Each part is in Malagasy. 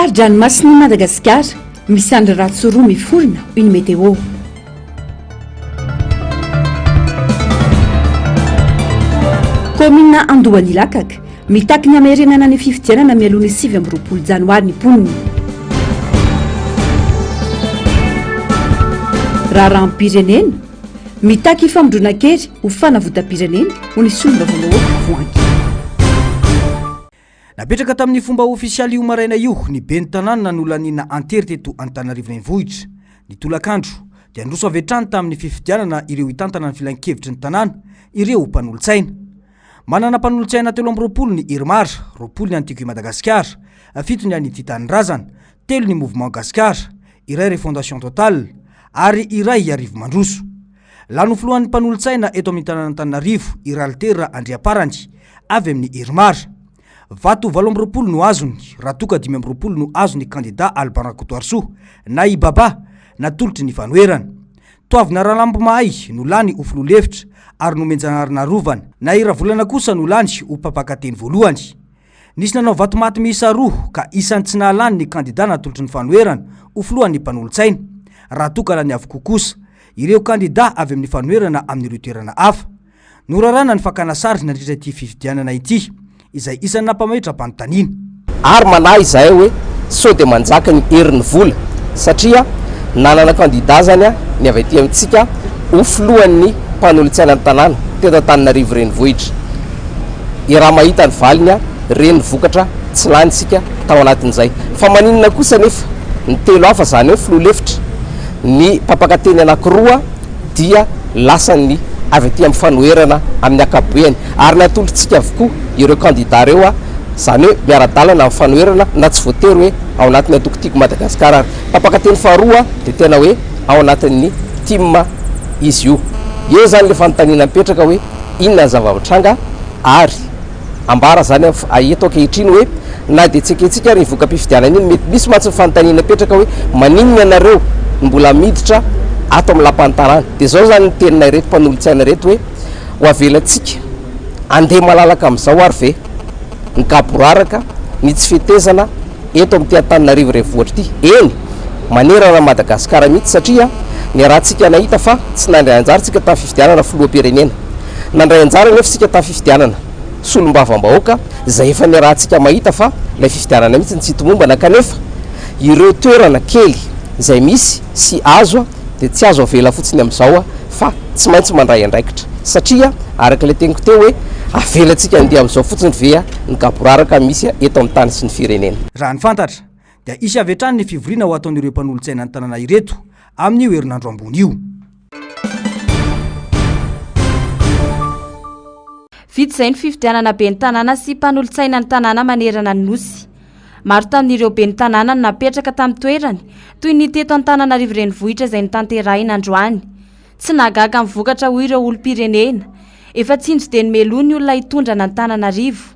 Faridranomasina Madagasikara, misy andro ratsoroa miforona une météo. Komina Andohanilakaka mitaky ny hamerenana ny fifidianana mialohan'ny 7 amby 20 janoary ny poniny. Raharam-pirenena mitaky famondronan-kery ho fanavotam-pirenena ho ny solombavanao voangy. Napetraka tamin'ny fomba ofisialy io maraina io ny ben'ny tanàna nanolaniana antery teto Antananarivo renivohitra. Ny tolakandro dia androso avy hatrany tamin'ny fifidianana ireo hitantana ny filan-kevitry ny tanàna ireo mpanolotsaina. Manana mpanolotsaina 7 ny Irmar, 20 ny Antiko Madagasikara, 7 ny Ity Tanindrazana, 3 ny Mouvement Gasikara, iray Fondation Total ary iray Arivo Mandroso. Lano filohan'ny mpanolotsaina eto amin'ny tanàna Antananarivo Iralitera Andriaparany avy amin'ny Irmar. Vato 20 no azony, raha toka 20 no azony candidat Albana Kotoarso na Ibaba natolotry ny fanoerana. Toavina Rahalambo Mahay no lany ho filoha-hevitra ary nomenjanarina rovana, na Iravolana kosa no lany ho mpapakateny voalohany. Nisy nanao vatomaty miisa 2 ka isan'ny tsy nahalany ny candidat natolotry ny fanoerana ho filohan'ny mpanolotsaina. Raha toka lany avokoa kosa ireo candidat avy amin'ny fanoerana amin'ireo toerana hafa. Norarana ny fakana sary nandritra ity fifidianana ity izay isan'ny nampamahitra mpanontaniana. Ary manahy izahay hoe sao dia manjaka ny herin'ny vola satria nanana candidat zany ny avy aty amintsika ho filohan'ny mpanolotsaina ny tanàna teto Antananarivo renivohitra. I raha mahita ny valiny reny vokatra tsy lanysika tao anatin'izay. Fa maninona kosa nefa ny telo hafa zany hoe filoha-hevitra ny mpapakateny anankiroa dia lasany avy aty amin'ny fanoherana amin'ny akapobeany ary natolotritsika avokoa ireo candidat reo zany hoe miara-dalana amin'ny fanoherana na tsy voatery hoe ao anatin'ny atokotiko Madagasikara ary mpapakateny faharoa dia tena hoe ao anatin'ny team izy io. Eo zany le fanontaniana mipetraka hoe inona ny zava-mitranga ary ambara zany eto ankehitriny hoe na dia tsy eketsika ary voka-pifidianana iny mety misy mantsy ny fanontaniana mipetraka hoe maninona ianareo mbola miditra ato amin'ny lapan'ny tanàna. Dia zao zany ny tenina ireto mpanolotsaina reto hoe ho avelantsika andeha malalaka amin'izao ary ve ny kaboraraka ny tsy fetezana eto amin'ity Antananarivo renivohitra ity. Eny manerana Madagasikara mihitsy satria ny rahantsika nahita fa tsy nandray anjara tsika tamin'ny fifidianana filoham-pirenena. Nandray anjara nefa sika tamin'ny fifidianana solombavam-bahoaka izay efa ny rahantsika mahita fa ilay fifidianana mihitsy ny tsy hitomombana kanefa ireo toerana kely izay misy sy azo dia tsy azo avela fotsiny amin'izao fa tsy maintsy mandray andraikitra satria araka ilay teniko teo hoe avelantsika andeha amin'izao fotsiny ve ny kaboraraka misy eto amin'ny tany sy ny firenena. Raha ny fantatra dia isy avy hatrany ny fivoriana ho ataon'ireo mpanolotsaina ny tanàna ireto amin'io herinandro ambony io. Vitsy izay ny fifidianana ben'ny tanàna sy mpanolotsaina ny tanàna manerana ny nosy. Maro tamin'ireo ben'ny tanàna no napetraka tamin'ny toerany toy ny teto Antananarivo renivohitra izay notanterahina androany. Tsy nahagaga amin'ny vokatra ho ireo olom-pirenena, efa tsinjo dia ny meloa ny olona hitondrana ny Antananarivo.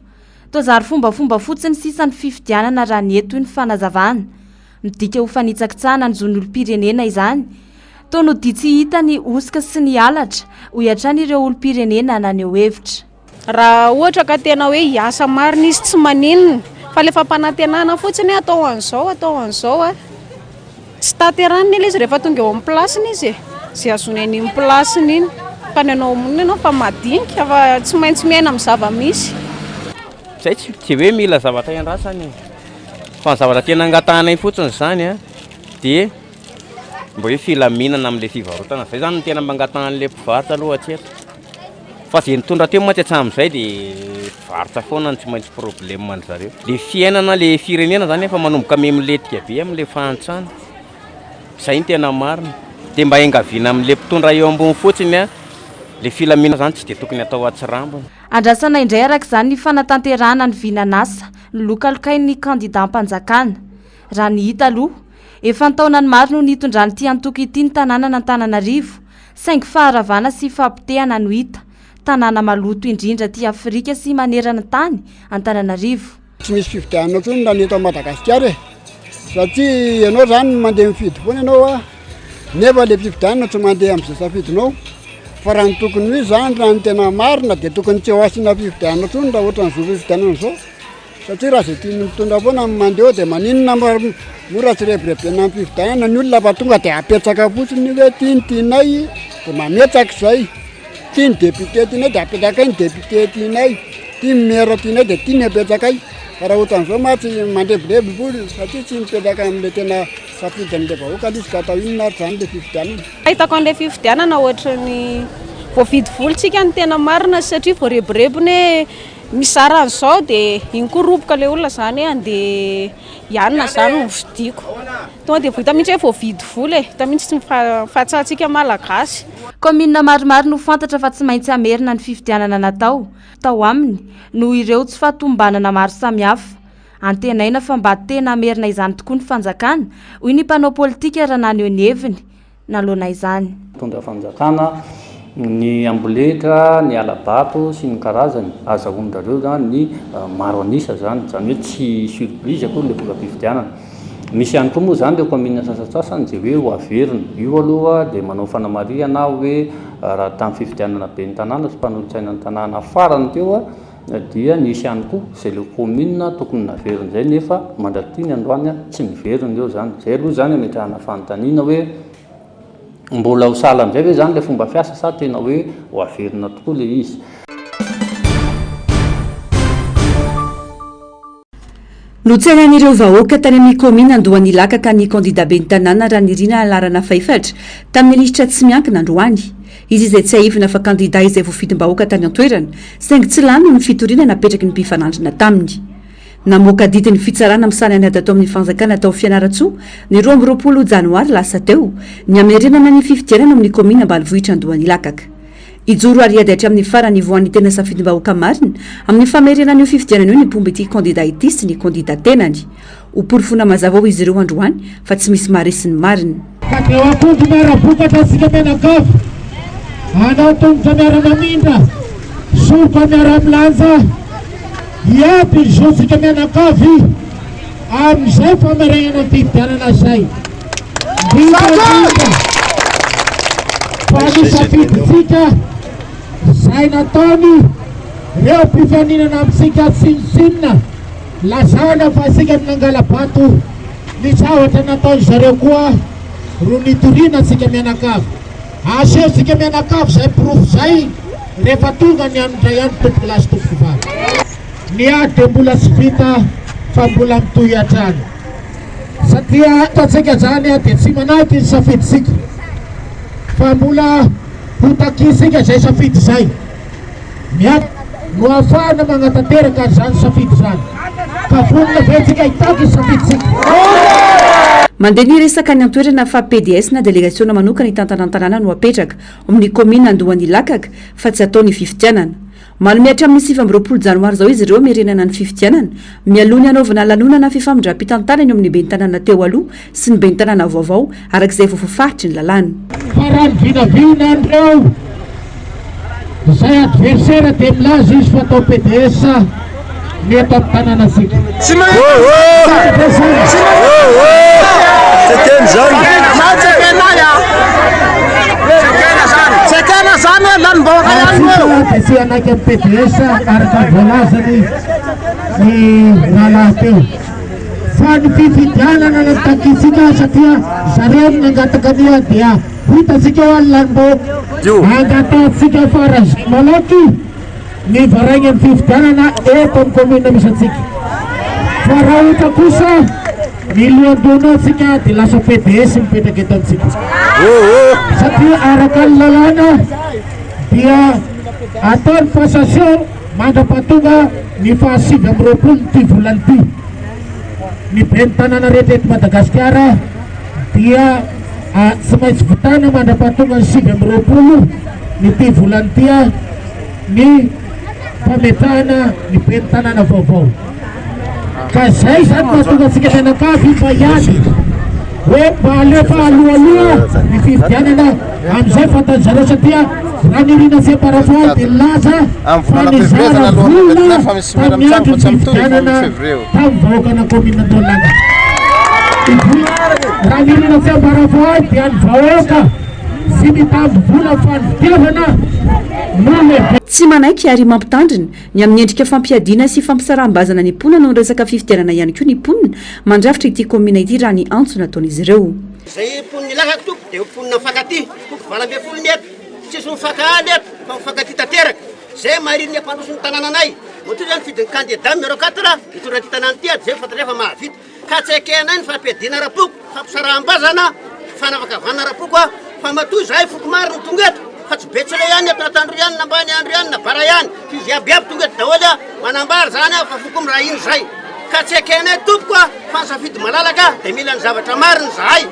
Tozary fombafomba fotsiny sisa ny fifidianana raha ny eto ny fanazavana. Midika ho fanitsakitsahana ny zon'ny olom-pirenena izany. Toa no dia tsy hita ny osika sy ny halatra ho hiatrany ireo olom-pirenena naneho hevitra. Raha ohatra ka tena hoe hiasa marina izy tsy maninona fa le fampanantenana fotsiny atao an'izao tsy tanterahana ilay izy rehefa tonga eo amin'ny plasiny izy zay azony an'iny plasiny iny fa ny anao monina ianao fa madinika fa tsy maintsy miaina amin'ny zava-misy. Zay tsy hoe mila zavatra iandrasany fa ny zavatra tena angatanay fotsiny zany dia mbo hoe filaminana amin'ilay fivarotana zay zany tena mangatan'ilay mpivarotra aloha hatreto. Fa zay nitondra teo moa hatramin'izay dia varotra foana ny tsy maintsy problème an zareo. Le fiainana le firenena zany efa manomboka miletika be amin'ilay fahantrana. Zay ny tena marina. Dia mba engaviana amin'ilay mpitondra eo ambony fotsiny le filaminana zany tsy dia tokony atao atsirambina. Andrasana indray araka izany ny fanatanterahana ny vinanasa ny lokalokain'ny candidat mpanjakana. Raha ny hita aloha efa ny taonany maro no nitondrany ity antoko ity ny tanàna n'Antananarivo saingy faharavana sy fampitehana no hita. Tanàna maloto indrindra ty Afrika sy manerana tany Antananarivo. Tsy misy fifidianana tsony raha ny eto Madagasikara satria ianao zany mandeha mifidy foana ianao nefa le fifidianana tsy mandeha amin'izay safidinao fa raha ny tokony hoe zany raha ny tena marina dia tokony tsy ho asina fifidianana tsony raha ohatra ny zo fifidianana zao satria raha zay tiany mitondra foana mandeha dia maninona mora tsy rebirebena amin'ny fividianana ny olona fa tonga dia apetsaka fotsiny hoe tianay dia mametsaka izay tia ny député tianay dia apetsakay ny député tianay tia maire tianay dia tia ny apetsakay raha ohatran'izao matsy mandrebilebiboly satria tsy mipetraka amin'ilay tena safidan'ilay vahoaka izy ka atao inona ary zany le fividianana. Ahitako an'ilay fividianana ohatrany voavidy volintsika ny tena marina satria voarebirebiny misara an'izao dia iny koa roboka ilay olona zany andeha ianona zany no vidiako. Tonga dia vita mihitsy hoe voavidy voly hita mihitsy tsy fahatsahantsika malagasy. Komina maromaro no fantatra fa tsy maintsy amerina ny fividianana natao tao aminy no ireo tsy fahatombanana maro samihafa. Antenaina fa mba tena amerina izany tokoa ny fanjakana hoy ny mpanao politika Ranany Oneviny naloana izany. Tondra fanjakana ny amboletra, ny alabato sy ny karazany azahoan'ireo zany ny maro anisa zany hoe tsy surprise akory le vola fividianana. Misy ihany koa moa zany le commune sasasasany zay hoe ho averina io aloha dia manao fanamariana hoe raha tamin'ny fividianana be ny tanàna sy mpanolotsaina ny tanàna farany teo dia nisy ihany koa zay le commune tokony naverina zay nefa mandratiny androany tsy miverina eo zany. Zay aloha zany ametrahana fanontaniana hoe mbola ho sala amin'izay hoe zany le fomba fiasa sa tena hoe ho averina tokoa le izy. Notsainan'ireo vahoaka tany amin'ny komina Andohany Lakaka ny kandida ben'ny tanàna Ranirina Alarana Faifatra tamin'ny lisitra tsy miankina androany. Izy izay tsy haivina fa kandida izay voafidim-bahoaka tany an-toerana saingy tsy lany ny fitoriana napetraky ny mpifanandrina taminy. Namoaka didiny fitsarana misanany ady atao amin'ny fanjakana tao Fianaratsoa ny 20 Janoary lasa teo ny amerianana ny fividianana amin'ny komina Ambanivohitra Andohany Lakaka. Ijoro ariady hatry amin'ny farany voan'ny tena safidim-bahoaka marina amin'ny famerenana io fividianana io ny pomba ity kandida ity sy ny kandida tenany. Ho porofona mazava ho izy ireo androany fa tsy misy maharesiny marina. Eo akonto miara-bokatra asika mianakavy anao tongotra miara-mamindra soka miara-milanja iaby zosika mianakavy amin'izay famerenana ny fividianana izay fa ny safiditsika izay nataony reo mpifaninana amintsika tsinontsinona lazana fa asika nangala-bato ny zavatra nataony zareo koa ro nitoriana asika mianakavy asehosika mianakavy zay pirofo zay rehefa tonga ny anondray any tompoko lasy tompoko vavy ny ady dia mbola tsy vita fa mbola mitohy hatrany satria ataontsika zany dia tsy manahiky ny safiditsika fa mbola hotakisika zay safidy zay miady no ahafahana magnatanteraka zany safidy zany ka vonona vetsika hitaky safiditsika. Mandeha ny resaka ny antoerana fa PDS na délégation manokana hitantanana no apetraka amin'ny komina Andohany Lakaka fa tsy ataony fividianana. Malomihatra amin'ny 20 Janoary zao izy ireo merenana ny fividianana mialoha ny anaovana lanonana fifamindram-pitantanana eo amin'ny ben'ny tanàna teo aloha sy ny ben'ny tanàna vaovao arak'izay voafafaritry ny lalàna. Fa raha ny vinavina andreo izay adversaire dia milaza izy fa atao PDS ny eto amin'ny tanàna sika. Sy anaky amin'ny PDS araka voalazany ny raha teo fa ny fividianana natakitsika satria zareo nangatagania dia hitasika eo any lanim-bahoaka angatatsika farazay malaky ny varaigny amin'ny fividianana eto amin'ny komina misy atsika fa raha ohatra kosa ny lohandoana atsika dia lasa PDS mipetraka eto amintsika satria araka ny lalàna dia ataony passation mandra-pahatonga ny fahasivy amin'ny 20 ty volany ty ny ben'ny tanàna rehetra eto Madagasikara dia tsy maintsy votana mandra-pahatonga ny 5 amin'ny 20 ny ty volany tya ny fametrahana ny ben'ny tanàna vaovao ka zay zany mahatonga antsika mianakavy mba hiady hoe mba alefa aloaloha ny fividianana amin'izay fantany zareo satria raha nirina fiamparavoa dia laza fa nizara vola tamin'ny andro ny fividianana tamin'ny vahoakana komina Andolanga. Raha nirina fiamparavoa dia ny vahoaka sy mitavy vola fa ny fitiavana no lehibe. Tsy manaiky ary mampitandrina ny amin'ny endrika fampiadiana sy fampisaraham-bazana ny mponina noho ny resaka fifidianana ihany koa ny mponina mandrafitra ity komina ity raha ny antso nataon'izy ireo. Zay mponina lakako toko dia mponina mifankaty toko 20 mety tsisy mifakahaly eto fa mifankaty tanteraka zay mariny ampandrosony tanànanay motoy zany fidiny candidat numéro 4 mitondra ty tanàna ty zay fantatrefa mahavita ka tsy hakenay ny fampiadiana rapoko fampisaraham-bazana fanavakavana rapoko fa matoy zahay foko maro ny tonga eto fa tsy betsy le ihany eto natandro ihany nambany andro ihany na bara ihany fiziabiaby tonga eto daholy manambary zany fa foko raha iny zay ka tsy hakenay tompoko fa safidy malalaka dia mila ny zavatra mariny zahay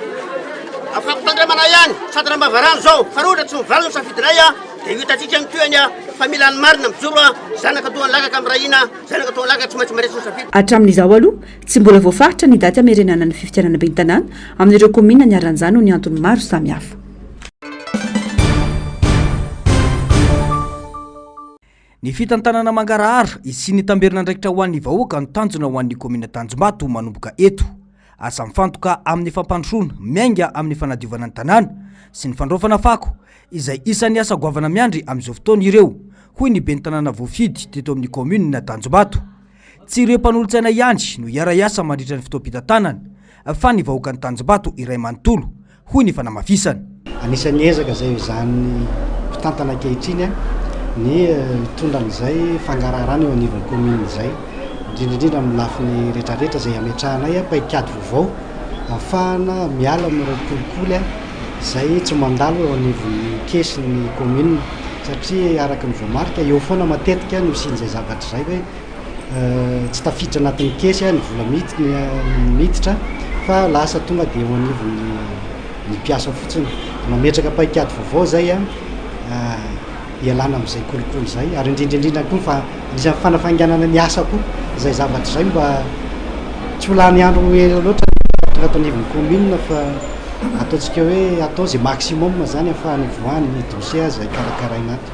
afampitandremana ihany sady raha mavarano zao fa rohatra tsy mivaliny safidinay dia hitatsika ny toeny fa mila ny marina mijoro zanaka toany lakaka amin'ny rahina zanaka toany lakaka tsy maintsy maresy ny safidy. Hatramin'izao aloha tsy mbola voafaritra ny daty hamerenana ny fifidianana ben'ny tanàna amin'ireo komina niaran'izany noho ny antony maro samihafa. Ny fitantanana Mangarahara sy ny tamberina ndraikitra ho an'ny vahoaka no tanjona ho an'ny komina Tanjombato manomboka eto. Asa mifantoka amin'ny fampandrosoana miainga amin'ny fanadiovana ny tanàna sy ny fandraofana fako izay isan'ny asa goavana miandry amin'izao fotoana ireo hoy ny ben'ny tanàna voafidy teto amin'ny komina Tanjombato. Tsy ireo mpanolontsaina ihany no iara-iasa mandritra ny fitoam-pitantanana fa ny vahoakan'ny Tanjombato iray manontolo hoy ny fanamafisana. Anisan'ny ezaka zay izany mpitantana ankehitriny ny mitondran'izay fangaraharaany eo anivon'ny komina izay indrindrindrindra amin'ny lafiny rehetrarehetra zay ametrahanay paikady vaovao ahafahana miala amin'ireo kolikoly zay tsy mandalo eo anivon'ny kesin'ny komina satria araka ny voamarika eo foana matetika no isin'izay zavatra zay hoe tsy tafiditra anatin'ny kesy ny vola miditra fa lasa tonga dia eo anivon'ny mpiasa fotsiny mametraka paikady vaovao zay ialana amin'izay kolikoly zay ary indrindrindrindra koa fa isan'ny fanafanganana ny asa koa zay zavatra zay mba tsy ho lany andro loatra tonga ato anivon'ny komina fa ataontsika hoe atao zay maximum zany ahafahany voany ny dossier zay karakaraina ato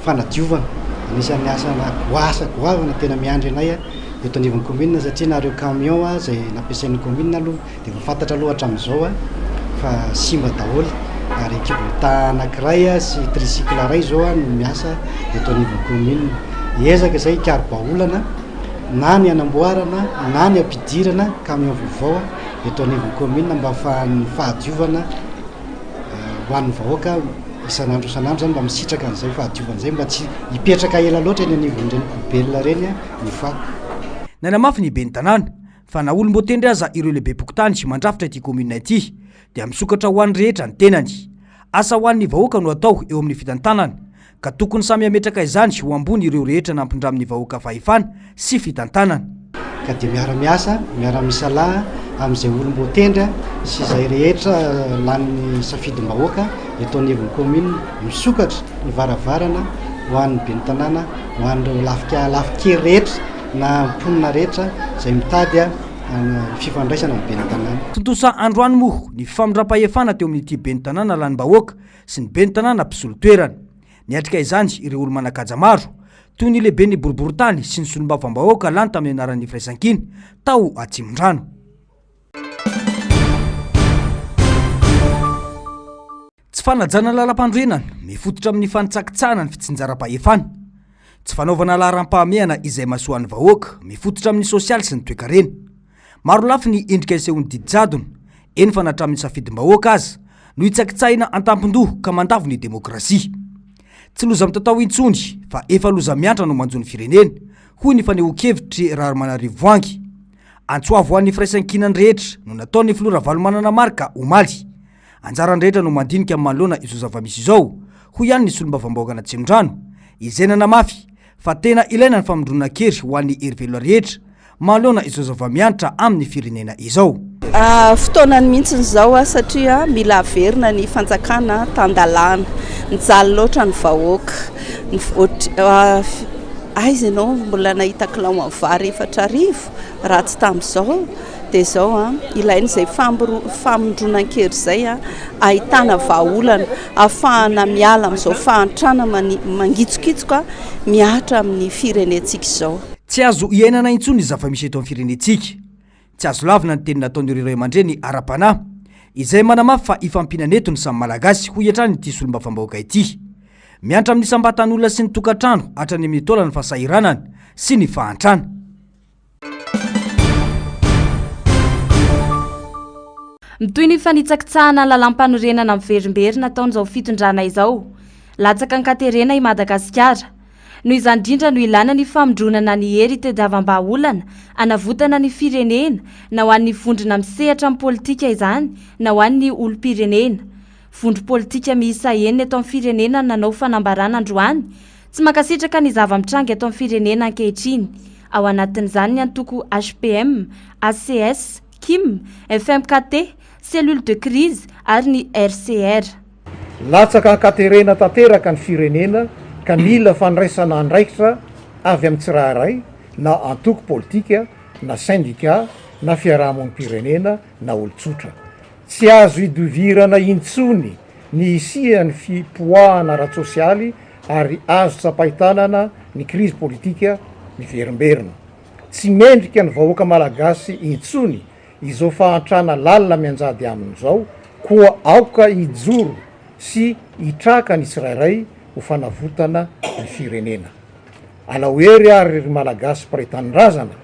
fanadiovana anisan'ny asana goasa goavana tena miandry anay eto anivon'ny komina satria nareo camion zay nampiasain'ny komina aloha dia fafantatra loatra amin'izao fa simba daholo ary ekibota anankiray sy tricycle ray zao no miasa eto anivon'ny komina. Ezaka zay karibaolana na ny anamboarana na ny ampidirana camion vaovao eto anivon'ny komina mba ahafahan'ny fahadiovana ho an'ny vahoaka isan'andro isan'andro zany mba misitraka an'izay fahadiovana zay mba tsy hipetraka ela loatra eny anivon'ireny poubelle reny ny fako. Nanamafy ny ben'ny tanàna fa na olom-botendry aza ireo lehibe pokotany sy mandrafitra ity komina ity dia misokatra ho an'ny rehetra ny tenany. Asa ho an'ny vahoaka no atao eo amin'ny fitantanana ka tokony samy ametraka izany ho ambony ireo rehetra nampindra amin'ny vahoaka fahefana sy fitantanana. Ka dia miara-miasa, miara-misalaha amin'izay olom-botendry sy izay rehetra lany safidim-bahoaka eto anivon'ny komina misokatra ny varavarana ho an'ny ben'ny tanàna ho an'ireo lafikely rehetra na mponina rehetra zay mitady fifandraisana amin'ny ben'ny tanàna. Tontosa androany moa ny famindram-pahefana teo amin'ity ben'ny tanàna lany bahoaka sy ny ben'ny tanàna mpisolo toerana. Niatrika izany ireo olo manakaja maro toy ny lehibe ny boriboritany sy ny solombavam-bahoaka lany tamin'ny anaran'ny firaisan-kina tao Atsimondrano. Tsy fanajana lalam-pandroenana mifototra amin'ny fanitsakitsahana ny fitsinjaram-pahefana. Tsy fanaovana laharam-pahamehana izay mahasoan'ny vahoaka mifototra amin'ny sosialy sy ny toe-karena. Maro lafy ny endrika isehon'ny didijadona eny fa natramin'ny safidim-bahoaka aza no hitsakitsahina antampon-doha ka mandavo ny demokrasia. Tsy loza mitatao intsony fa efa loza miantra no manjo ny firenena hoy ny fanehoan-kevitry Ramanarivoangy. Antsoavo an'ny firaisan-kinany rehetra no nataon'ny filora valomanana marika omaly. Anjarany rehetra no mandinika amin'ny manoloana izao zava-misy izao hoy ihany ny solombavam-bahoaka Atsimondrano izay nanamafy fa tena ilaina ny famindrona kery ho an'ny herivelo rehetra manoloana izao zava-miantra amin'ny firenena izao. Fotoanany mihitsy zao satria mila averina ny fanjakana tandalana nijaly loatra ny vahoaka aizy ianao mbola nahita kilao amin'ny vary efatra arivo raha tsy tamin'izao dia zao ilainy izay famindronan-kery zay ahitana vahaolana ahafahana miala amin'izao fahantrana mangitsokitsoka miatra amin'ny firenentsika izao. Tsy azo iainana intsony ny zava-misy eto amin'ny firenentsika. Tsy azo lavina ny teny nataon'ireo iray aman-dreny ara-panahy izay manamafy fa ifampinanetony samy malagasy ho iatrany ity solombavambahoaka ity. Miantra amin'ny sambatan'olona sy ny tokantrano hatrany amin'ny taolana ny fahasahiranana sy ny fahantrana. Mitoy ny fanitsakitsahana lalam-panorenana miverimberina taon'izao fitondrana izao. Latsaka ankaterena i Madagasikara. Noho izany indrindra no ilana ny famondronana ny hery tediavam-bahaolana anavotana ny firenena na ho an'ny vondrona misehatra amin'ny politika izany na ho an'ny olom-pirenena. Vondro politika miisa enina eto amin'ny firenena nanao fanambarana androany, tsy makasitraka ny zava-mitrangy eto amin'ny firenena ankehitriny. Ao anatin'izany ny antoko HPM, ACS, KIM, FMKT, cellule de crise ary ny RCR. Latsaka ankaterena tanteraka ny firenena ka mila fandraisana andraikitra avy amin'ny tsirairay na antoko politika na syndicat na fiarahamonim-pirenena na olon-tsotra. Tsy azo idovirana intsony ny isian'ny fipoahana ara-tsosialy ary azo tsapaitanana ny krizy politika miverimberina. Tsy mendrika ny vahoaka malagasy intsony izao fahantrana lalina mianjady amin'izao, koa aoka ijoro sy itraka ny tsirairay ho fanavotana ny firenena. Alahoery ary malagasy mpiray-tanindrazana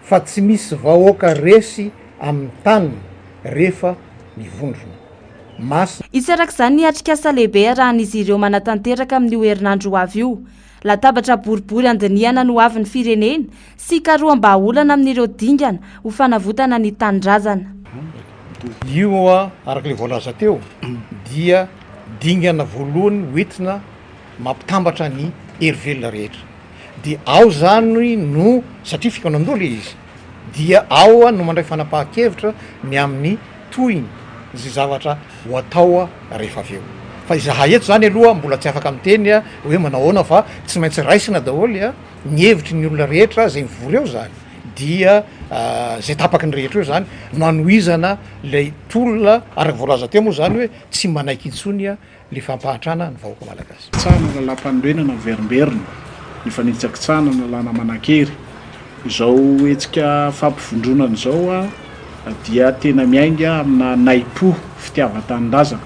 fa tsy misy vahoaka resy amin'ny taniny rehefa mivondrona. Isarak'izany ny atrikasa lehibe arahan'izy ireo manatanteraka amin'ny herinandro ho avy io. Latabatra boribory andiniana no avy ny firenena sy karoam-bahaolana amin'ireo dingana ho fanavotana ny tanindrazana. Io arak'ilay voalaza teo dia dingana voalohany hoentina mampitambatra ny herivelona rehetra. Dia ao zany no satria fikanandola izy. Dia ao no mandray fanapahan-kevitra ny amin'ny tohiny izay zavatra ho atao rehefa avy eo. Fa izahay eto zany aloha mbola tsy afaka miteny hoe manahoana fa tsy maintsy raisina daholo ny hevitry ny olona rehetra zay mivory eo zany. Dia zay tapaky ny rehetra eo zany no anohizana ilay tolona araka voalaza teo moa zany hoe tsy manaiky intsony le fampahatrana ny vahoaka malagasy. Tsana lalam-panorenana miverimberina, ny fanitsakitsahana na lana manan-kery. Izao hetsika fampivondronana izao dia tena miainga amina naipo fitiavan-tanindrazana,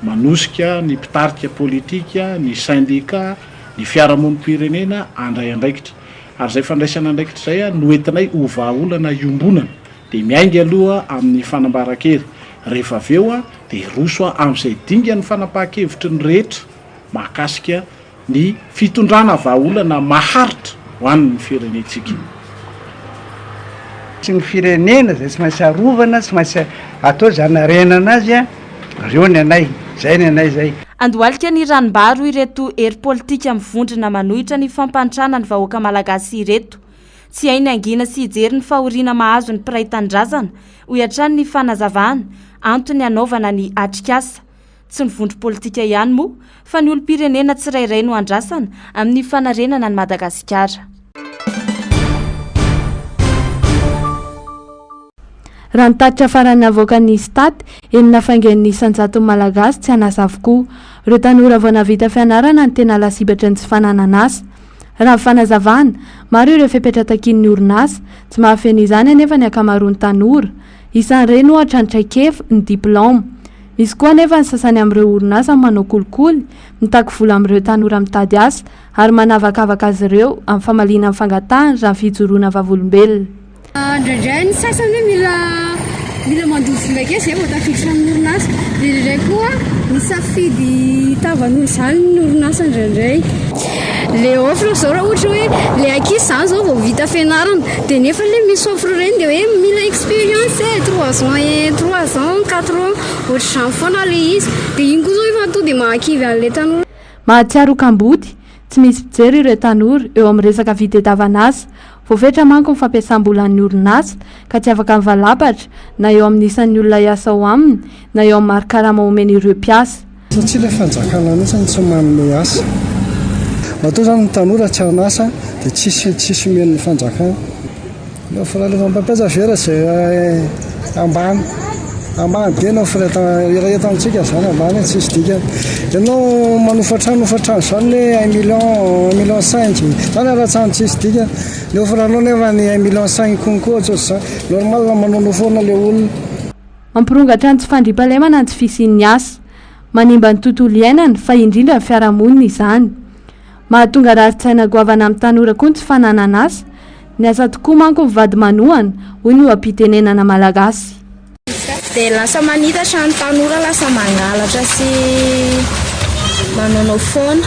manosika ny mpitarika politika, ny syndicat, ny fiarahamonim-pirenena andray andraikitra. Ary zay fandraisana andraikitra zay no entinay ho vahaolana iombonana dia miainga aloha amin'ny fanambaran-kery. Rehefa avy eo dia roso amin'izay dinga ny fanapahan-kevitry ny rehetra mahakasika ny fitondrana vahaolana maharitra ho an'ny firenentsika. Tsy ny firenena zay tsy maintsy arovana, tsy maintsy atao zanarenana azy reo ny anay, zay ny anay zay. Andohalika ny ranombaro ireto hery politika mivondrona manohitra ny fampantrana ny vahoaka malagasy ireto. Tsy hay ny angina sy hijery ny fahoriana mahazo ny mpiray tanindrazana ho iatrany ny fanazavana antony anaovana ny atrikasa. Tsy ny vondro politika ihany moa fa ny olom-pirenena tsirairay no andrasana amin'ny fanarenana ny Madagasikara. Raha nitatitra farany avoaka ny stat enina faingen'ny sanjato malagasy tsy anasa avokoa. Ireo tanora vao navita fianarana ny tena lasibatra ny tsy fananana asa. Raha fanazavana maro ireo fepetra takin'ny orinasa tsy mahafeny izany anefa ny akamaroany tanora isan'ireny ohatra antraikefy ny diplôma. Misy koa anefa ny sasany amin'ireo orinasa manao kolikoly mitaky vola amin'ireo tanora mitady asa ary manavakavaka azy ireo amin'ny famaliana amin'ny fangatahana raha ny fijoroana vavolombelona. Indraindray ny sasany mila mandovo vola kely zay vao tafiditra amin'ny orinasa, dia indraindray koa misafidy tavan'olo izany ny orinasa indraindray. Le offre zao raha ohatra hoe le ankizy zany zao vao vita fianarana dia nefa le misy offre reny dia hoe mila expérience 3 ans 4 ans ohatr'izany foana le izy, dia iny koa zao efa tonga dia mahakivy an'ilay tanora. Mahatsiaro kamboty tsy misy pijery ireo tanora eo amin'ny resaka fitadiavana asa. Voafetra manko ny fampiasam-bolan'ny orinasa ka tsy afaka mivalapatra na eo amin'ny isan'ny olona hiasa ao aminy na eo amin'ny mari-karama omeny ireo mpiasa. Satria ilay fanjakana anisany tsy manome asa. Atao zany ny tanora tsy anasa dia tsisy men'ny fanjakana. Fa rehefa mampiasa vera zay ambany be no rehetra amintsika zany ambany tsisy dikany. Ianao manofatrano zany hoe 1 million 5 zany aratsany tsisy dikany. Le ofranao nefa ny 1 million 5 konko ohatr'izany normal manao foana le olona. mampirongatra ny tsy fandriam-pahalemana ny tsy fisian'ny asa manimba ny tontolo iainana fa indrindra ny fiarahamonina izany mahatonga raritsaina goavana amin'ny tanora koa ny tsy fananana asa ny asa tokoa manko mivady manohana hoy ny ampitenenana malagasy dia lasa manitatra ny tanora lasa mangalatra sy manonao foana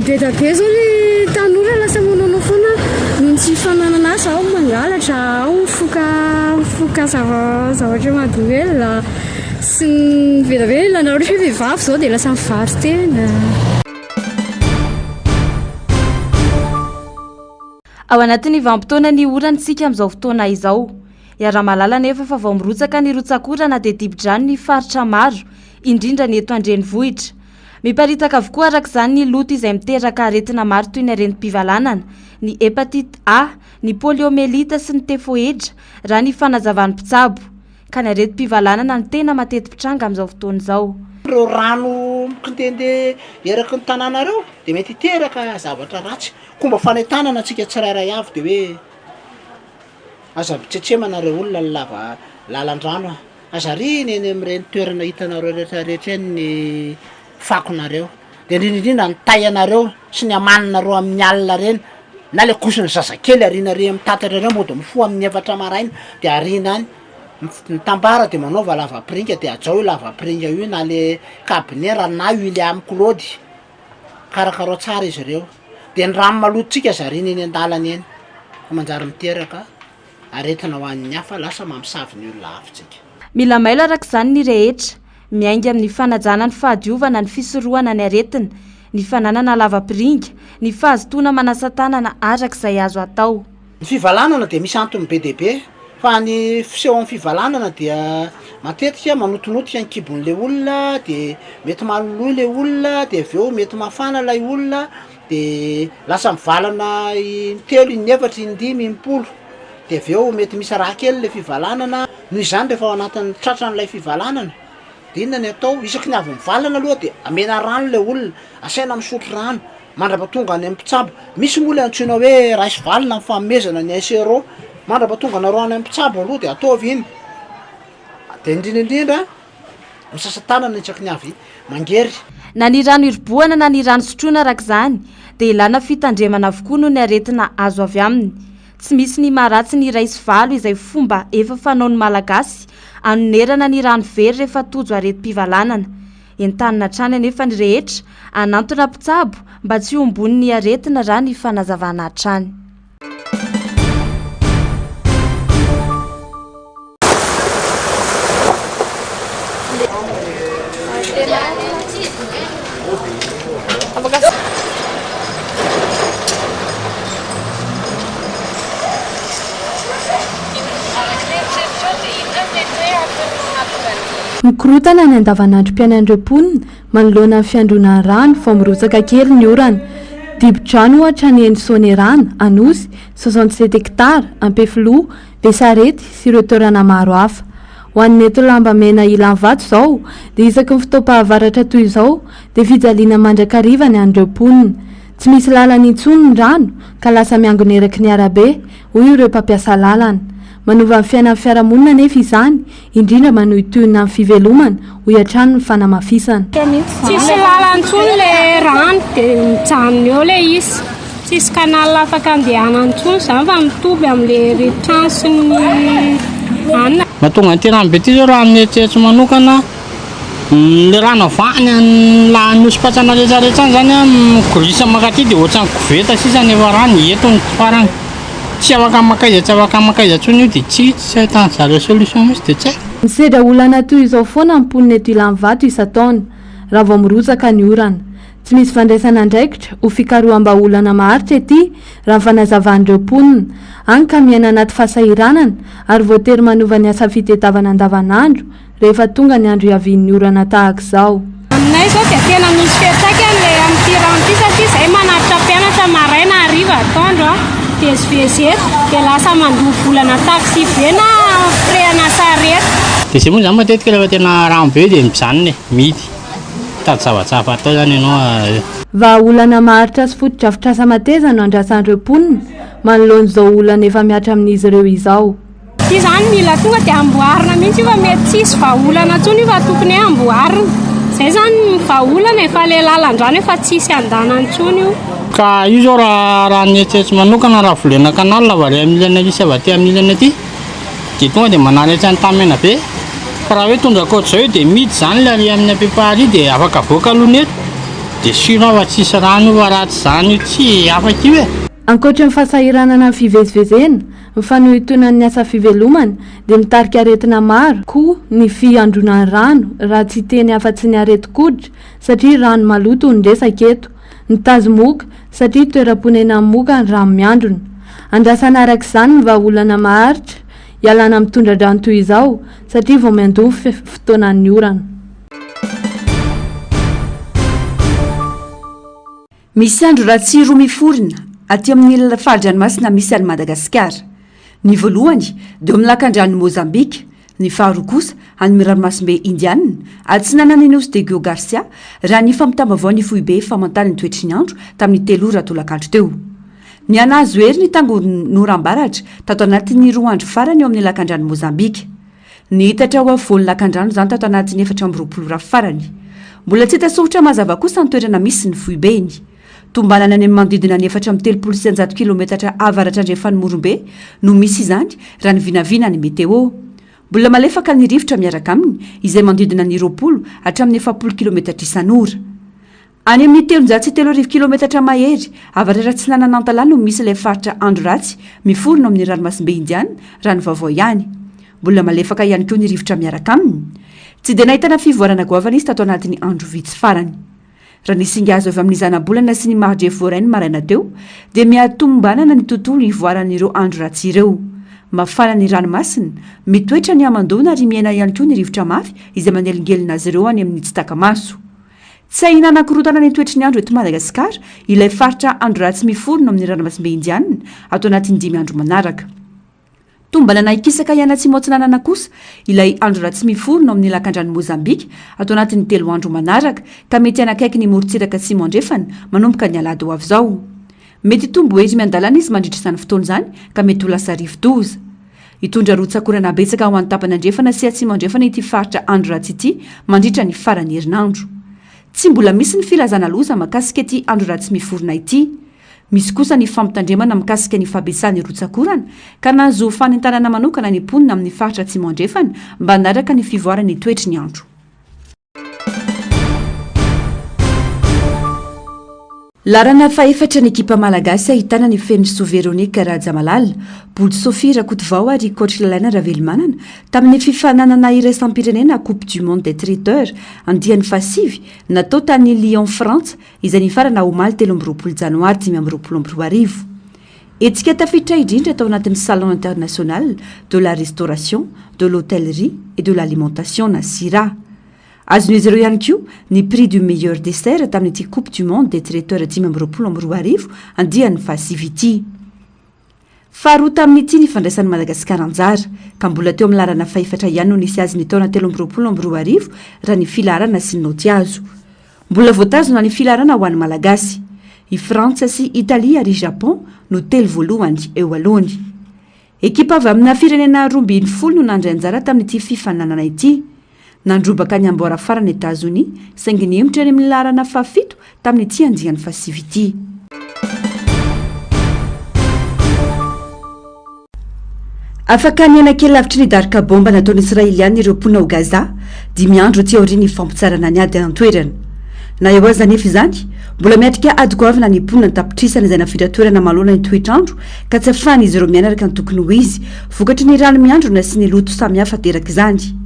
be da be zao ny tanora lasa manonao foana noho tsy fananana asa ao mangalatra ao foka zavatra mahadomelona sy ny vedavela na ohatra hoe vehivavy zao dia lasa mivary tena. Ao anatin'ny vanim-potoana ny orantsika amin'izao fotoana izao iara-malala nefa fa vao mirotsaka ny rotsakorana dia dibo-drano ny faritra maro indrindra ny eto andrenivohitra miparitaka avokoa arak'izany ny loto izay miteraka aretina maro toy ny aretim-pivalanana ny hepatite A ny poliomelita sy ny tefoedra raha ny fanazavany mpitsabo ka ny aretim-pivalanana ny tena mateti-pitranga amin'izao fotoana izao. Ireo rano mikintende eraky ny tanànareo dia mety hiteraka zavatra ratsy komba fanentanana antsika tsirairay avy dia hoe aza bitsetsemanareo olona ny lava lalan-drano aza riny eny amin'ireny toerana hitanareo rehetrarehetra eny ny fakonareo dia indrindrindrindra ny taianareo sy ny amaninareo amin'ny alina reny na le kosiny zazakely ariana re amin'ny tatatra reo mody mifoa amin'ny efatra maraina dia ariana any mitambara dia manaova lavapiringa dia ajao io lavapiringa io na le cabinet rana William Claude karakarao tsara izy ireo dia ny rano malototsika zarina eny an-dalana eny fa manjary miteraka aretina ho an'ny hafa lasa mamosavy ny olona avitsika. Mila mailo arak'izany ny rehetra miainga amin'ny fanajana ny fahadiovana ny fisorohana ny aretina ny fananana lavapiringa ny fahazotoana manasa tanana arak'izay azo atao. Ny fivalanana dia misy antony be dia be fa ny fiseho amin'ny fivalanana dia matetika manotonotika ny kibon'ilay olona dia mety maloloy ilay olona dia avy eo mety mafana ilay olona dia lasa mivalana telo inefatra indimy impolo dia avy eo mety misy raha kely ilay fivalanana noho izany rehefa ao anatin'ny tratran'ilay fivalanana dia inona ny atao isaky ny avy mivalana aloha dia amena rano ilay olona asaina misotro rano mandrapatonga any amin'ny mpitsabo misy mola antsoina hoe raisy valina amin'ny fanomezana ny SRO mandrapatonga nareo any amin'ny mpitsabo aloha dia ataovy iny dia indrindraindrindra misasa tanana isaky ny avy mangery na ny rano iriboana na ny rano sotroina arak'izany dia ilana fitandremana avokoa noho ny aretina azo avy aminy tsy misy ny maharatsy ny ray sy valo izay fomba efa fanaon'ny malagasy anonerana ny rano very rehefa tojo aretim-pivalanana entanina trany anefa ny rehetra anantona mpitsabo mba tsy hombony ny aretina raha ny fanazavana hatrany. mikorotana ny andavanandro mpianandrem-ponina manoloana ny fiandronany rano fa mirotsaka kely ny orana dibo-drano ohatra ny eny Sonerana Anosy 67 hektara Ampefiloha Besarety sy ireo toerana maro hafa ho an'ny eto lamba mena ilan'ny vato izao dia isaky ny fotoam-pahavaratra toy izao dia fijaliana mandrakariva ny andrem-ponina tsy misy lalana intsony ny rano ka lasa miangona eraky ny arabe hoy ireo mpampiasa lalana manova ny fiainan'ny fiarahamonina nefa izany indrindra manohy tohina amin'ny fivelomana ho hatrany ny fanamafisana. Tsisy lalan-tsony le rano dia mijanona eo le izy tsisy kanala afaka andehanantsony izany fa mitovy amin'le retrano sy ny anina. Mahatonga ny tena be ty zao raha amin'ny eritreritro manokana le rano avany lahan'ny osym-patsana rehetrarehetra any zany mikorisa makaty dia ohatrany koveta sisa nefa rano entony farany tsy afaka makaiza tsony io dia tsy ahitana zareo solution misy dia tsy hay. Misedra olana toy izao foana ny mponina eto ilan'ny vato isa-taona raha vao mirotsaka ny orana tsy misy fandraisana andraikitra ho fikaroham-baolana maharitra ety raha ny fanazavan'ireo mponina any ka miaina anaty fahasahiranana ary voatery manova ny asa fitadiavana andavanandro rehefa tonga ny andro iavian'ny orana tahaka izao. Aminay izao dia tena misy fiantraikany le amin'ity rano ity satria izay manatitra mpianatra maraina hariva atoandro vezivezety dia lasa mandoha volana taxi be na frena sarety. Dia izay moa zany matetika rehefa tena rano be dia mijanona mihidy tady zavatsafa atao zany ianao. Vahaolana maharitra sy foto-drafitrasa mateza no andrasan'ireo mponina manoloana izao olana efa miatra amin'izy ireo izao. ity zany mila tonga dia amboarina mihitsy fa mety tsisy vahaolana ntsony io fa tokony hoe amboarina zay zany vahaolana efa le lalandrano efa tsisy andana ntsony io ka io zao raha nietsetsy manokana raha volena kanal vary amilana isy avy aty amilana aty dia tonga dia manaritra ny tamena be fa raha hoe tondra koatra izao dia midy zany le ary amin'ny ampepahary dia afaka voaka aloha neto dia sino fa tsisy rano fa ratsy zany io tsy afaka io e. Ankoatra ny fahasahiranana ny fivezivezena mifanohitonan'ny asa fivelomana dia mitarika aretina maro koa ny fiandronany rano raha tsy teny afa-tsy ny areti-koditra satria rano maloto ho ndresaka eto ny tazomoka satria toeram-ponena moka ny rano miandrona andrasana araka izany ny vahaolana maharitra ialana mitondra drano toy izao satria vao miandoha fotoanan'ny orana. Misy andro raha tsy roa miforina aty amin'ny fahadranomasina misy any Madagasikara. Ny voalohany dia amin'ny lakan-drano Mozambika, ny faharoa kosa any ranomasimbe Indiana ary tsy nanana Inosy de Gio Garcia raha ny famitambavao ny foibe famantany ny toetry ny andro tamin'ny 3 ora tolakandro teo. Ny anazo hery ny tango norambaratra tato anatin'ny 2 andro farany eo amin'ny lakan-drano Mozambika. Ny hitatra ao avoan'ny lakan-drano zany tato anatin'ny 420 ora farany. Mbola tsy hita soratra mazava kosa ny toerana misy ny foibeny. Tombanana any amin'ny manodidina ny 430 kilometatra avaratra andrefany Morombe no misy izany raha ny vinavina ny meteo. Mbola malefaka ny rivotra miaraka aminy izay manodidina ny 20 hatramin'ny 70 kilometatra isan'ora. Any amin'ny 330 kilometatra mahery avaratra tsy nananantala no misy ilay faritra andro ratsy miforona amin'ny ranomasimbe Indiana raha ny vaovao ihany. Mbola malefaka ihany koa ny rivotra miaraka aminy. Tsy dia nahitana fivoarana goavana izy tato anatin'ny andro vitsy farany. Raha nisy ingazo avy amin'ny zana-bolana sy ny marje forainy maraina teo dia miatombanana ny tontolo ivoaran'ireo andro ratsy ireo. Mafana ny ranomasina, mitoetra ny amandona ary miaina ihany koa ny rivotra mafy izay manelingelina azy ireo any amin'ny tsy taka-maso. Tsy ahinana korotana ny toetry ny andro eto Madagasikara ilay faritra andro ratsy miforona amin'ny ranomasimbe Indiana ato anatin'ny 5 andro manaraka. Tombanana ikisaka ihany tsy motsinanana kosa ilay andro ratsy miforona amin'ny lakan-drano Mozambika ato anatin'ny 3 andro manaraka ka mety anakaiky ny morontsiraka sy mandrefana manomboka ny alady ho avy izao. Mety tombo hery miandalana izy mandritra izany fotoana izany ka mety ho lasa rivo-doza. Hitondra rotsakorana betsaka ho an'ny tapany andrefana sy atsy mandrefana ity faritra andro ratsy ity mandritra ny farany herinandro. Tsy mbola misy ny filazana loza makasika ity andro ratsy miforona ity. Misy kosa ny fampitandremana mikasika ny fahabetsahany rotsakorana ka nahazo fanentanana manokana ny mponina amin'ny faritra tsy mandrefana mba hanaraka ny fivoarany toetry ny andro. Larana faefatra ny ekipa malagasy ahitana ny Feniso Veronika Rajamalala, Bold Sophie Rakotovao ary coach Lalaina Ravelmanana tamin'ny fifananana iraisam-pirenena Coupe du Monde des Traiteurs andian'ny fasivy natao tany Lyon France izay nifarana omaly 13 janoary 2024. Etsika tafiditra indrindra tao anatin'ny Salon international de la restauration, de l'hôtellerie et de l'alimentation na SIRA. Azon'izy ireo ihany koa ny prix du meilleur dessert tamin'ity Coupe du Monde des Traiteurs 2024 andian'ny fasivy ity. Faharoa tamin'ity ny fandraisan'ny Madagasikara anjara ka mbola teo amin'ny larana faefatra ihany no nisy azy ny taona 2024 raha ny filarana sy ny noty azo. Mbola voatazona ny filarana ho an'ny Malagasy. I Frantsa sy Italia ary Japon no telo voalohany eo alohany. Ekipa avy amina firenena 12 no nandray anjara tamin'ity fifananana ity. Nandrobaka ny ambora farany Etazonia saingy nihemitra ny amin'ny larana fafito tamin'ity andian'ny fasivy ity. Afaka ny anakely ny darika bomba nataon'ny Israeliana ireo mponina ao Gaza 5 andro ty aorian'ny fampitsarana ny ady an-toerana. Na eo aza nefa izany, mbola miatrika ady goavana ny mponina ny tapitrisana izay nafidra toerana malona ny toetrandro ka tsy ahafahany izy ireo mianaraka ny tokony ho izy vokatry ny rano miandrona sy ny loto samihafa teraka izany.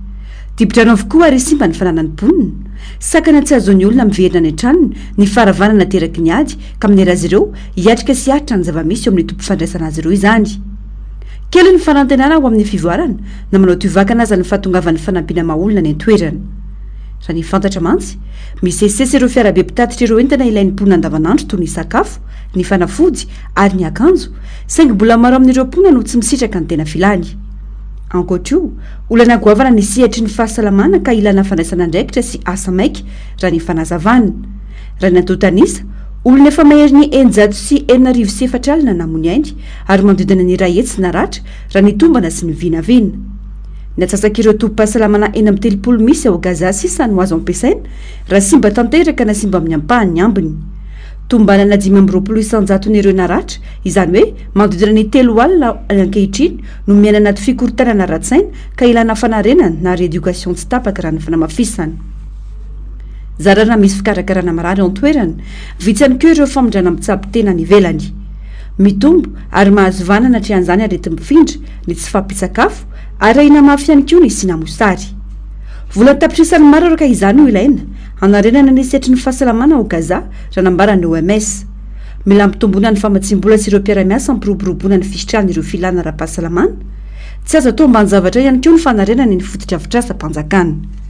Tipitrano avokoa ary simba ny fananany mponina. Sakana tsy azon'ny olona miverina ny antranony ny faravanana teraky ny ady ka amin'ny azy ireo hiatrika sy ahitra ny zava-misy eo amin'ny tompo fandraisana azy ireo izany. Kely ny fanantenana ho amin'ny fivoarana na manao tovakana aza ny fahatongavan'ny fanampiana maolona ny an-toerana. Raha ny fantatra mantsy, misy esesy ireo fiarabe mpitatitra ireo entana ilain'ny mponina andavanandro toy ny sakafo, ny fanafody ary ny akanjo, saingy mbola maro amin'ireo mponina no tsy misitraka ny tena filany. Ankoatro, olana goavana ny sihatry ny fahasalamana ka ilana fandraisana andraikitra sy asa maika raha ny fanazavana. Raha ny atao tanisa, olona efa mahery ny 174 alina namony ainy ary mandodina ny raha etsy na ratra raha nitombana sy ny vinavina ny atsasaka ireo tompo-pahasalamana eny amin'ny 30 misy ao Gaza sisa no azo ampiasaina raha simba tanteraka na simba amin'ny ampahany ambiny tombanana 520 isanjaton'ireo naratra izany hoe mandodina ny 3 alina ankehitriny no miaina anaty fikorontanana ratsaina ka ilana fanarenana na rééducation tsy tapaka raha ny fanamafisana zarana misy fikarakarana marary ao an-toerana vitsy ihany koa ireo famondrana mitsaby tena ny velany mitombo ary mahazo vanana atrehan'izany arety mifindra ny tsy fampitsakafo ary ahina mafy ihany koa ny sina mosary vola tapitrisany maro araka izany ho ilaina hanarenana ny setry ny fahasalamana ao Gaza raha nambarany OMS mila mitombona ny famatsim-bola sy ireo mpiara-miasa ampiroboroboana ny fisitrana ireo filana ara-pahasalamana tsy azo atao ambany zavatra ihany koa ny fanarenana ny fototra avitrasa-panjakana